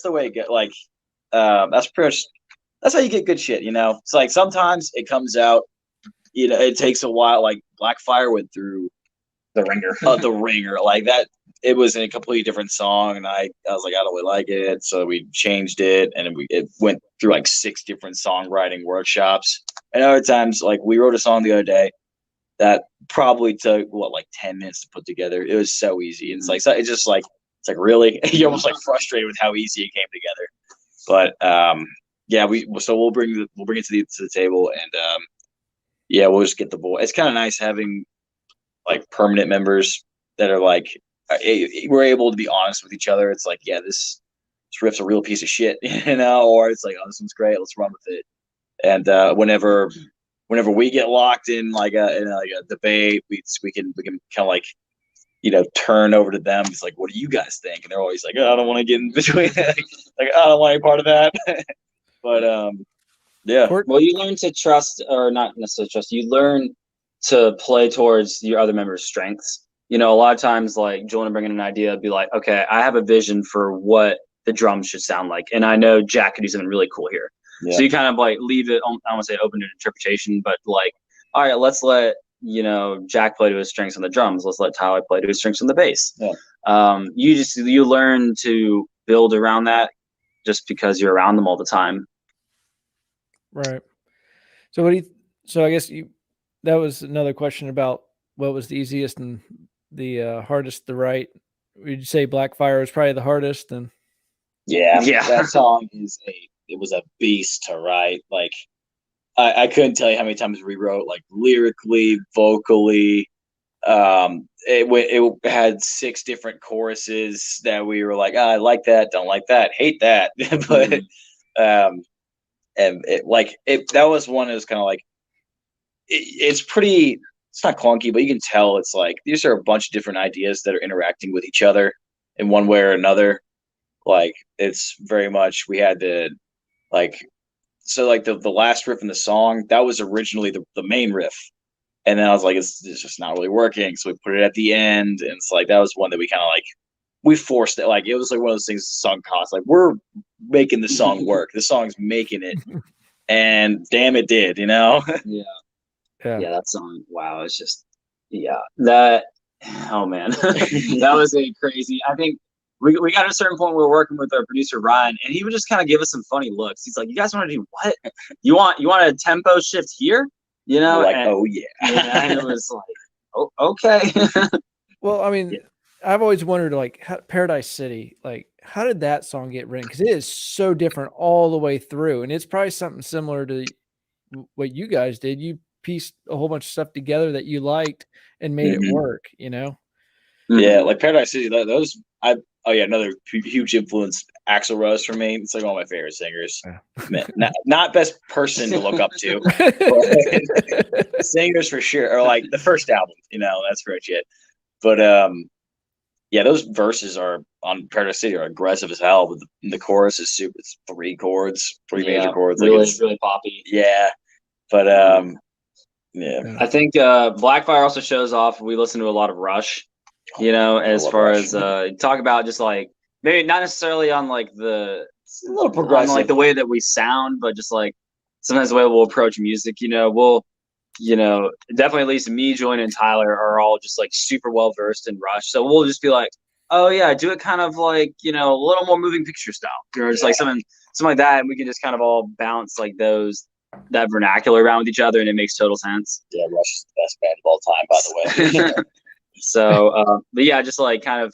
the way it get. Like, that's pretty much, that's how you get good shit. You know, it's like sometimes it comes out. You know, it takes a while. Like Blackfire went through The Ringer. the Ringer, like that. It was in a completely different song, and I was like, I don't really like it, so we changed it, and it went through like 6 different songwriting workshops. And other times, like we wrote a song the other day that probably took like 10 minutes to put together. It was so easy. And it's like, it's like really, you're almost like frustrated with how easy it came together. But yeah, we'll bring it to the table, and yeah, we'll just get the boy. It's kind of nice having like permanent members that are like we're able to be honest with each other. It's like, yeah, this riff's a real piece of shit, or it's like, oh, this one's great, let's run with it. And whenever we get locked in like a debate, we can kind of like turn over to them. It's like, what do you guys think? And they're always like, oh, I don't want to get in between. Like, I don't want any part of that. But yeah. Well, you learn to trust, or not necessarily trust. You learn to play towards your other members' strengths. A lot of times, like Julian will bring in an idea, be like, okay, I have a vision for what the drums should sound like, and I know Jack could do something really cool here. Yeah. So you kind of like leave it, I don't want to say open to interpretation, but like, all right, let's let Jack play to his strengths on the drums. Let's let Tyler play to his strengths on the bass. Yeah. You learn to build around that just because you're around them all the time. Right. So I guess that was another question about what was the easiest and the hardest to write. Would you say Blackfire was probably the hardest? And yeah, that song it was a beast to write. Like, I couldn't tell you how many times we wrote, like, lyrically, vocally. It had 6 different choruses that we were like, I like that, don't like that, hate that. But and that was one that was kind of like, it's not clunky, but you can tell it's like these are a bunch of different ideas that are interacting with each other in one way or another. Like, it's very much, we had to the last riff in the song, that was originally the main riff, and then I was like, it's just not really working, so we put it at the end. And it's like, that was one that we kind of like, we forced it. Like, it was like one of those things the song cost, like, we're making the song work, the song's making it, and damn, it did. Yeah, that song, wow, it's just, that, oh man. That was a crazy, I think we got to a certain point where we were working with our producer Ryan, and he would just kind of give us some funny looks. He's like, you guys want to do what? You want a tempo shift here? Like, and, oh yeah. And it was like, oh, okay. Well, I mean, I've always wondered, like, Paradise City, like, how did that song get written? Because it is so different all the way through, and it's probably something similar to what you guys did. You pieced a whole bunch of stuff together that you liked and made it work. Yeah, like Paradise City, those another huge influence, Axl Rose for me. It's like one of my favorite singers. Man, not best person to look up to, but singers for sure. Or like the first album, that's pretty shit. But those verses are on Paradise City are aggressive as hell. But the chorus is super. It's 3 chords, 3 major chords. Really, really poppy. Yeah, but I think Blackfire also shows off. We listen to a lot of Rush. As far as talk about just like, maybe not necessarily on like a little progressive, on like the way that we sound, but just like sometimes the way we'll approach music. We'll definitely, at least me, Julian, and Tyler are all just like super well versed in Rush, so we'll just be like, oh yeah, do it kind of like a little more moving picture style, just like something like that, and we can just kind of all bounce like that vernacular around with each other, and it makes total sense. Yeah, Rush is the best band of all time, by the way. So, but yeah, just like kind of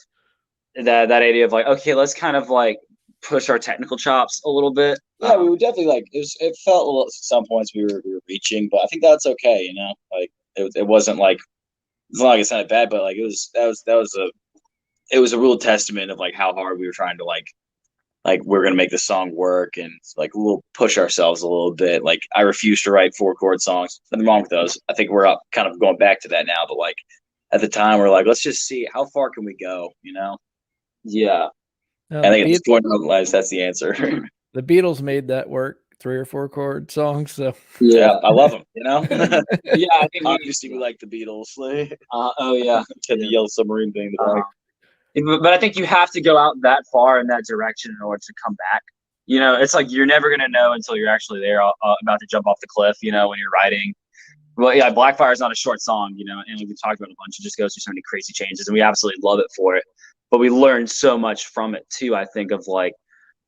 that idea of like, okay, let's kind of like push our technical chops a little bit. Yeah, we were definitely like, it felt a little, at some points we were reaching, but I think that's okay. Like it wasn't like, it's not like it sounded bad, but like it was a real testament of like how hard we were trying to like we're gonna make the song work, and like we'll push ourselves a little bit. Like, I refuse to write 4-chord songs. Nothing wrong with those. I think we're up kind of going back to that now, but like at the time we're like, let's just see how far can we go, Yeah. I think at this point in our lives, that's the answer. The Beatles made that work, 3 or 4 chord songs. So yeah, I love them. Yeah, I think obviously we like the Beatles. Oh yeah, the Yellow Submarine thing. But I think you have to go out that far in that direction in order to come back. It's like you're never gonna know until you're actually there, about to jump off the cliff. When you're writing. Well, yeah, Blackfire is not a short song, and we've talked about a bunch. It just goes through so many crazy changes, and we absolutely love it for it. But we learned so much from it too. I think of like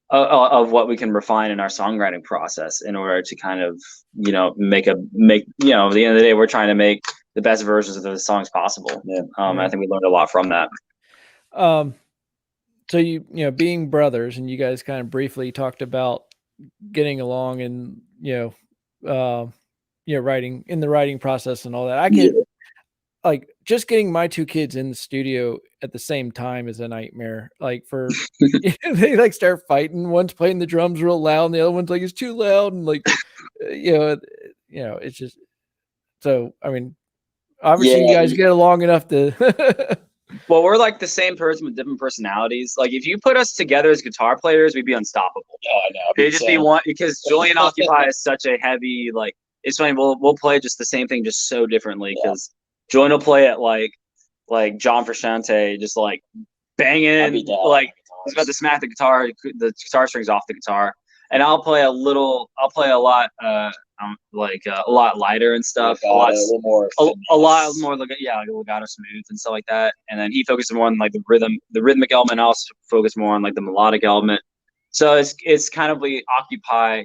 of what we can refine in our songwriting process in order to kind of make at the end of the day, we're trying to make the best versions of the songs possible. Yeah. I think we learned a lot from that. So being brothers, and you guys kind of briefly talked about getting along, and writing in the writing process and all that. I can like just getting my two kids in the studio at the same time is a nightmare. Like for they like start fighting. One's playing the drums real loud, and the other one's like it's too loud, and like it's just so. I mean, obviously you guys get along enough to. Well, we're like the same person with different personalities. Like if you put us together as guitar players, we'd be unstoppable. Oh, I know. It'd just be one because Julian Occupy is such a heavy like. It's funny. We'll play just the same thing, just so differently because Julian will play it like John Frusciante, just like banging, like he's about to smack the guitar strings off the guitar, and I'll play a lot, a lot lighter and stuff, a lot more like legato smooth and stuff like that. And then he focuses more on like the rhythmic element. I'll focus more on like the melodic element. So it's kind of we occupy,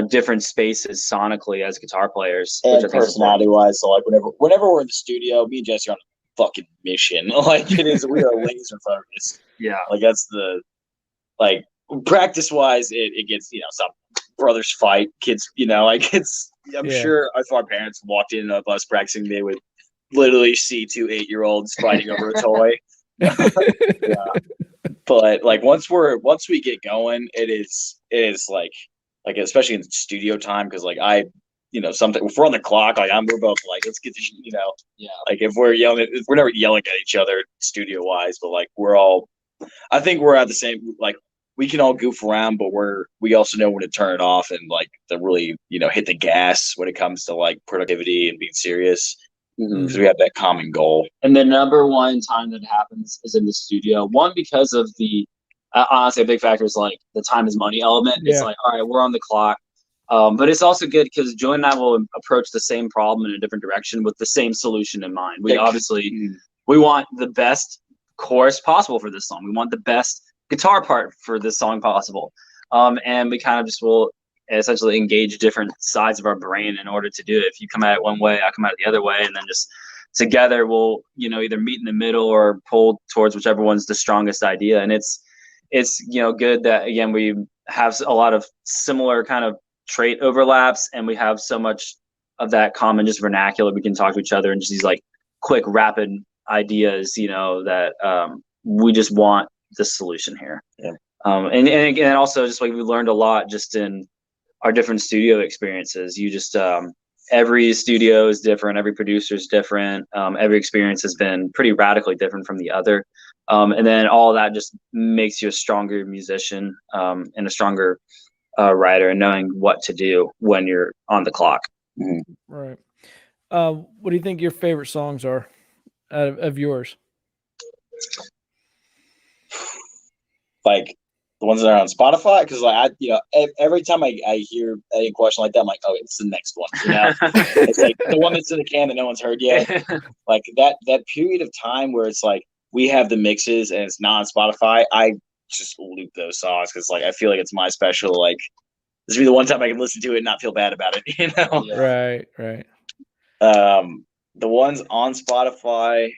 different spaces sonically as guitar players and personality wise. So like whenever we're in the studio, me and Jesse are on a fucking mission. Like it is, we are laser focused. Yeah, like that's the practice wise, it gets some brothers fight, kids, like it's. I'm sure if our parents walked in of us practicing, they would literally see 2 8-year-olds fighting over a toy. But like once we get going, it is like especially in studio time because like something if we're on the clock, like we're both like let's get this, like if we're never yelling at each other studio wise, but like I think we're at the same like. We can all goof around, but we also know when to turn it off and like to really, hit the gas when it comes to like productivity and being serious because we have that common goal. And the number one time that happens is in the studio. One, because of the, honestly, a big factor is like the time is money element. Yeah. It's like, all right, we're on the clock. But it's also good because Joey and I will approach the same problem in a different direction with the same solution in mind. We we want the best chorus possible for this song. We want the best guitar part for this song possible, and we kind of just will essentially engage different sides of our brain in order to do it. If you come at it one way, I come at it the other way, and then just together we'll either meet in the middle or pull towards whichever one's the strongest idea. And it's good that again we have a lot of similar kind of trait overlaps, and we have so much of that common just vernacular. We can talk to each other and just these like quick rapid ideas that we just want the solution here. And again also just like we learned a lot just in our different studio experiences. You just every studio is different, every producer is different, every experience has been pretty radically different from the other, and then all that just makes you a stronger musician and a stronger writer and knowing what to do when you're on the clock. Right. What do you think your favorite songs are of yours? Like the ones that are on Spotify, because like every time I hear a question like that, I'm like, oh, it's the next one. It's like the one that's in the can that no one's heard yet. Like that period of time where it's like we have the mixes and it's not on Spotify. I just loop those songs because like I feel like it's my special. Like this will be the one time I can listen to it and not feel bad about it. Right. The ones on Spotify,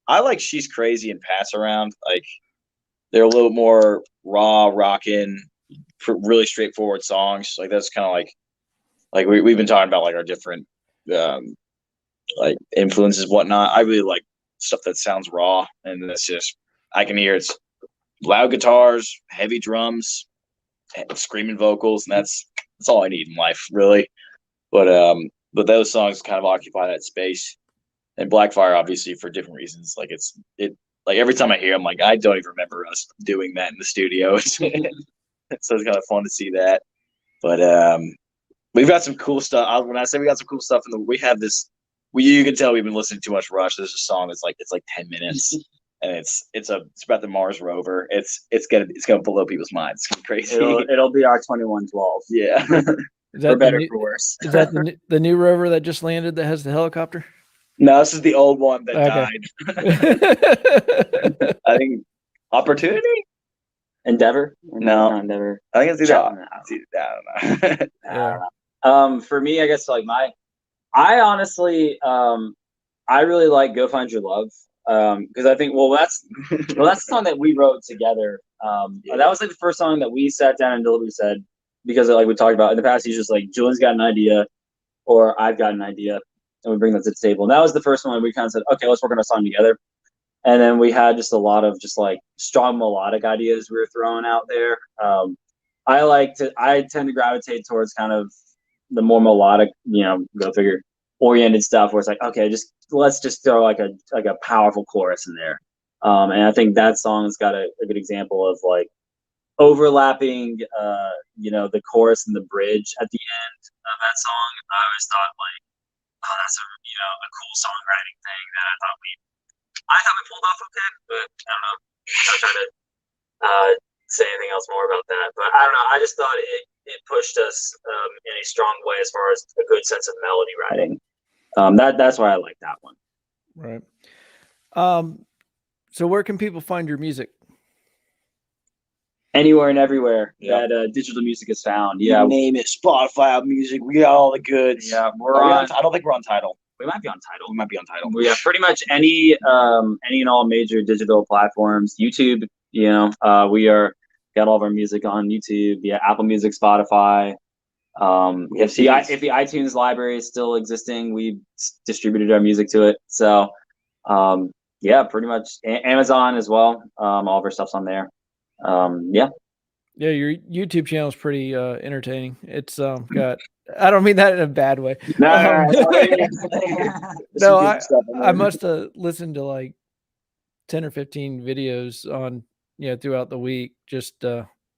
I like She's Crazy and Pass Around. Like they're a little more raw, rocking, really straightforward songs. Like that's kind of like we've been talking about like our different like influences, whatnot. I really like stuff that sounds raw, and that's just I can hear it's loud guitars, heavy drums, screaming vocals, and that's all I need in life, really. But those songs kind of occupy that space, and Blackfire obviously for different reasons. Like it. Like every time I hear, I'm like, I don't even remember us doing that in the studio. So it's kind of fun to see that. But we've got some cool stuff. When I say we got some cool stuff, we have this. You can tell we've been listening to too much Rush. There's a song that's like 10 minutes, and it's about the Mars rover. It's gonna blow people's minds. It's crazy. It'll be our 2112. Yeah. Is that for better or for worse? Is that the new rover that just landed that has the helicopter? No, this is the old one that died. I think Opportunity? Endeavor? No. Not Endeavor. I think it's either I don't know. For me, I guess like I honestly I really like Go Find Your Love. Because I think that's the song that we wrote together. That was like the first song that we sat down and deliberately said, because like we talked about in the past, he's just like, Julian's got an idea. or I've got an idea, and we bring that to the table. And that was the first one we kind of said, okay, let's work on a song together. And then we had just a lot of just like strong melodic ideas we were throwing out there. I tend to gravitate towards kind of the more melodic, go figure, oriented stuff where it's like, okay, let's just throw like a powerful chorus in there. And I think that song's got a good example of like overlapping, the chorus and the bridge at the end of that song. I always thought like, oh, that's a cool songwriting thing that I thought we pulled off okay, but I don't know. I'm not trying to say anything else more about that, but I don't know. I just thought it pushed us in a strong way as far as a good sense of melody writing. That's why I like that one. Right. So where can people find your music? Anywhere and everywhere that digital music is found. Yeah, you name it. Spotify, Apple Music. We got all the goods. Yeah, I don't think we're on Tidal. We might be on Tidal. We might be on Tidal. We have pretty much any and all major digital platforms. YouTube. We are got all of our music on YouTube. Yeah, Apple Music, Spotify. If the iTunes library is still existing, we distributed our music to it. So, pretty much Amazon as well. All of our stuff's on there. Yeah, your YouTube channel is pretty entertaining. It's got, I don't mean that in a bad way. No, I must have listened to like 10 or 15 videos on throughout the week, just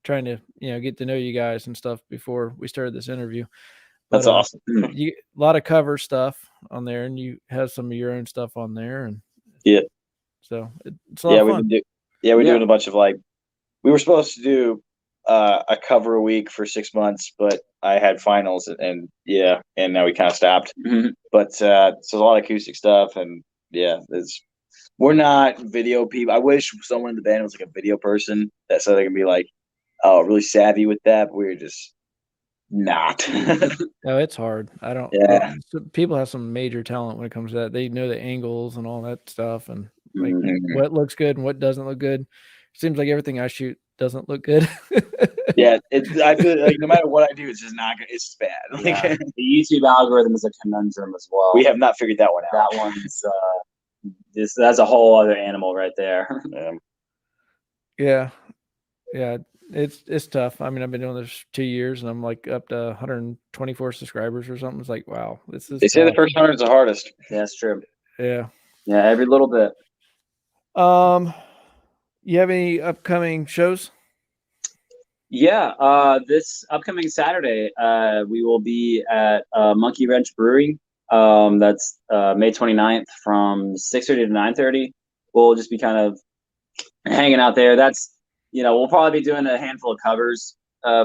trying to get to know you guys and stuff before we started this interview. That's awesome. A lot of cover stuff on there, and you have some of your own stuff on there, and so it's a lot of fun. We're doing a bunch of like, we were supposed to do a cover a week for 6 months, but I had finals and now we kind of stopped. Mm-hmm. But so a lot of acoustic stuff, and we're not video people. I wish someone in the band was like a video person so they can be like, really savvy with that. But we're just not. No, it's hard. I don't. Yeah. People have some major talent when it comes to that. They know the angles and all that stuff, and like what looks good and what doesn't look good. Seems like everything I shoot doesn't look good. Yeah, I feel like no matter what I do, it's just not good. It's just bad. Yeah. The YouTube algorithm is a conundrum as well. We have not figured that one out. That one's that's a whole other animal right there. Yeah. It's tough. I mean, I've been doing this 2 years, and I'm like up to 124 subscribers or something. It's like, wow, this is. They say the first 100 is the hardest. Yeah, that's true. Yeah. Yeah, every little bit. You have any upcoming shows? Yeah, this upcoming Saturday, we will be at Monkey Wrench Brewery. That's May 29th from 6:30 to 9:30. We'll just be kind of hanging out there. That's we'll probably be doing a handful of covers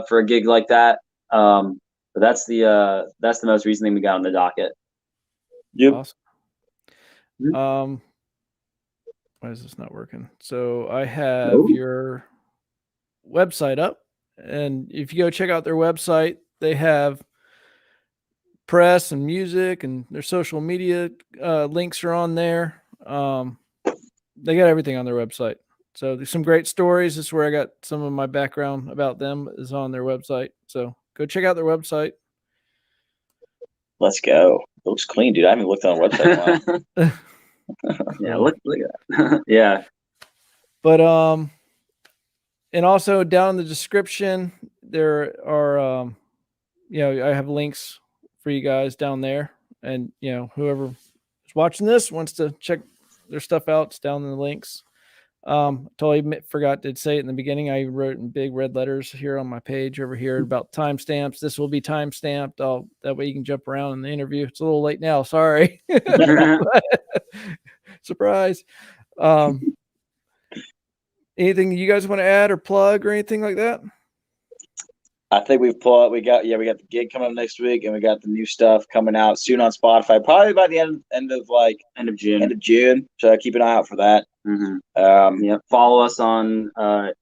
for a gig like that. But that's the most recent thing we got on the docket. Yep. Awesome. Why is this not working? So I have your website up, and if you go check out their website, they have press and music, and their social media links are on there. They got everything on their website. So there's some great stories. This is where I got some of my background about them is on their website. So go check out their website. Let's go. It looks clean, dude. I haven't looked on the website in a while. Yeah, look at that. Yeah. But and also down in the description there are I have links for you guys down there, and whoever is watching this wants to check their stuff out, it's down in the links. Totally forgot to say it in the beginning. I wrote in big red letters here on my page over here about timestamps. This will be timestamped. That way you can jump around in the interview. It's a little late now. Sorry. Surprise. Anything you guys want to add or plug or anything like that? I think we got the gig coming up next week, and we got the new stuff coming out soon on Spotify, probably by the end of June. So keep an eye out for that. Mm-hmm. Follow us on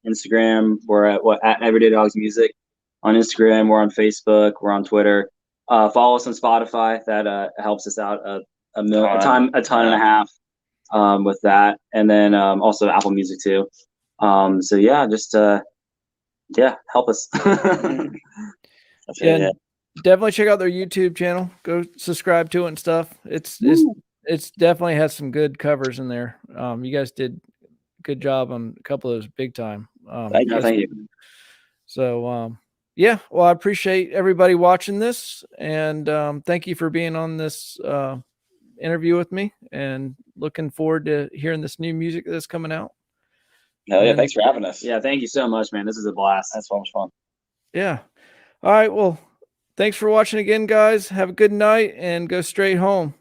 Instagram. We're at Everyday Dogs Music on Instagram. We're on Facebook. We're on Twitter. Follow us on Spotify. That helps us out a ton and a half with that, and then also Apple Music too. So yeah, just help us. definitely check out their YouTube channel. Go subscribe to it and stuff. It's definitely has some good covers in there. You guys did a good job on a couple of those big time. Thank you. Thank you. So yeah, well, I appreciate everybody watching this, and thank you for being on this interview with me, and looking forward to hearing this new music that's coming out. Hell yeah, thanks for having us. Yeah, thank you so much, man. This is a blast. That's so much fun. Yeah. All right. Well, thanks for watching again, guys. Have a good night and go straight home.